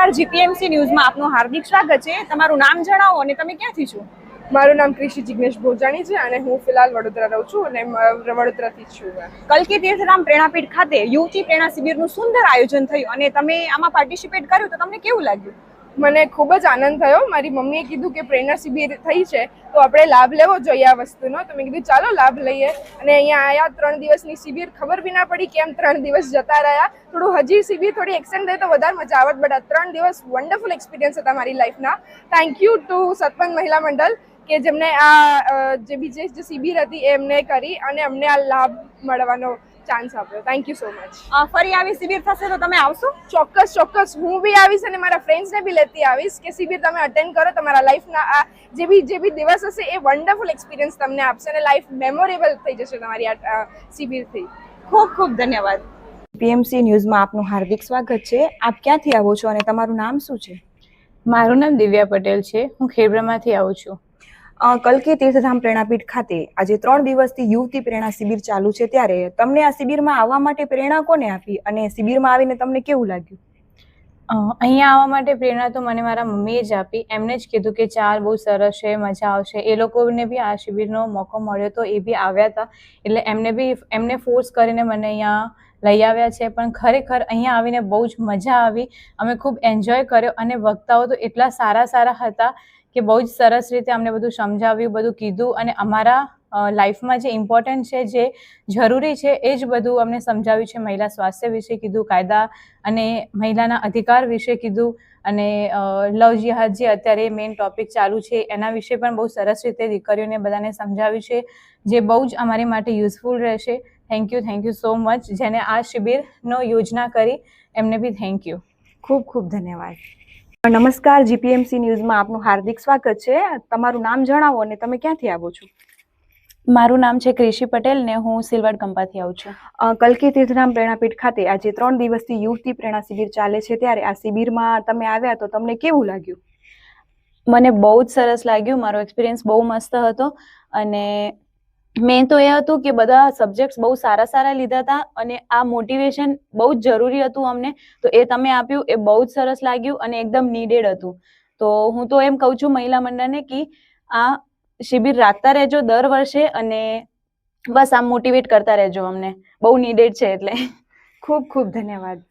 નમસ્કાર, જીપીએમસી ન્યૂઝમાં આપનું હાર્દિક સ્વાગત છે. તમારું નામ જણાવો અને તમે ક્યાંથી છો? મારું નામ કૃષિ જિગ્નેશ ભોજાણી છે અને હું ફિલહાલ વડોદરા રહું છું અને વડોદરાથી જ છું. કલ્કી તીર્થધામ પ્રેરણાપીઠ ખાતે યુવતી પ્રેરણા શિબિરનું સુંદર આયોજન થયું અને તમે આમાં પાર્ટિસિપેટ કર્યું, તો તમને કેવું લાગ્યું? મને ખૂબ જ આનંદ થયો. મારી મમ્મીએ કીધું કે પ્રેરણા શિબિર થઈ છે તો આપણે લાભ લેવો જોઈએ આ વસ્તુનો, તો મેં કીધું ચાલો લાભ લઈએ. અને અહીંયા આવ્યા 3 દિવસની શિબિર, ખબર બી ના પડી કેમ 3 દિવસ જતા રહ્યા. થોડું હજી શિબિર થોડી એક્સટેન્ડ થાય તો વધારે મજા આવત, બટ આ 3 દિવસ વન્ડરફુલ એક્સપિરિયન્સ હતા મારી લાઈફના. થેન્ક યુ ટુ સતપંથ મહિલા મંડળ કે જેમને આ જે બીજી જે શિબિર હતી એમને કરી અને અમને આ લાભ મળવાનો ચાન્સ આપ્યો. Thank you so much. ફરી આવી શિબિર થશે તો તમે આવશો? ચોક્કસ ચોક્કસ, હું બી આવીશ અને મારા ફ્રેન્ડ્સને બી લેતી આવીશ કે શિબિર તમે અટેન્ડ કરો. તમારા લાઈફના આ જે બી દિવસ હશે એ વન્ડરફુલ એક્સપિરિયન્સ તમને આપશે અને લાઈફ મેમોરેબલ થઈ જશે તમારી આ શિબિરથી. ખૂબ ખૂબ ધન્યવાદ. પીએમસી ન્યૂઝમાં આપનું હાર્દિક સ્વાગત છે. આપ ક્યાંથી આવો છો અને તમારું નામ શું છે? મારું નામ દિવ્યા પટેલ છે. હું ખેડબ્રહ્માથી આવું છું. કલ્કી તીર્થધામ પ્રેરણાપીઠ ખાતે આજે 3 દિવસથી યુવતી પ્રેરણા શિબિર ચાલુ છે, ત્યારે તમને આ શિબિરમાં આવવા માટે પ્રેરણા કોને આપી અને શિબિરમાં આવીને તમને કેવું લાગ્યું? અહીંયા આવવા માટે પ્રેરણા તો મને મારા મમ્મીએ જ આપી. એમને જ કીધું કે ચાલ, બહુ સરસ છે, મજા આવશે. એ લોકોને બી આ શિબિરનો મોકો મળ્યો તો એ બી આવ્યા હતા, એટલે એમને ફોર્સ કરીને મને અહીંયા લઈ આવ્યા છે. પણ ખરેખર અહીંયા આવીને બહુ જ મજા આવી. અમે ખૂબ એન્જોય કર્યો અને વક્તાઓ તો એટલા સારા હતા કે બહુ જ સરસ રીતે અમને બધું સમજાવ્યું, બધું કીધું અને અમારા લાઈફમાં જે ઇમ્પોર્ટન્ટ છે, જે જરૂરી છે, એ જ બધું અમને સમજાવ્યું છે. મહિલા સ્વાસ્થ્ય વિશે કીધું, કાયદા અને મહિલાના અધિકાર વિશે કીધું અને લવ જિહાદ જે અત્યારે મેઇન ટોપિક ચાલુ છે એના વિશે પણ બહુ સરસ રીતે દીકરીઓને બધાને સમજાવ્યું છે, જે બહુ જ અમારી માટે યુઝફુલ રહેશે. Thank you so much. જેને આ શિબિરનો યોજના કરી એમને બી થેન્ક યુ. ખૂબ ખૂબ ધન્યવાદ. નમસ્કાર, જીપીએમસી ન્યૂઝમાં આપનું હાર્દિક સ્વાગત છે. તમારું નામ જણાવો અને તમે ક્યાંથી આવો છો? મારું નામ છે કૃષિ પટેલ ને હું સિલવડ કંપાથી આવું છું. કલ્કી તીર્થધામ પ્રેરણાપીઠ ખાતે આજે 3 દિવસથી યુવતી પ્રેરણા શિબિર ચાલે છે, ત્યારે આ શિબિરમાં તમે આવ્યા તો તમને કેવું લાગ્યું? મને બહુ જ સરસ લાગ્યું. મારો એક્સપિરિયન્સ બહુ મસ્ત હતો અને મેન તો એ હતું કે બધા સબ્જેક્ટ્સ બહુ સારા લીધા હતા અને આ મોટિવેશન બહુ જ જરૂરી હતું અમને, તો એ તમે આપ્યું, એ બહુ જ સરસ લાગ્યું અને એકદમ નીડેડ હતું. તો હું તો એમ કહું છું મહિલા મંડળને કે આ શિબિર રાખતા રહેજો દર વર્ષે અને બસ આમ મોટિવેટ કરતા રહેજો. અમને બહુ નીડેડ છે એટલે. ખૂબ ખૂબ ધન્યવાદ.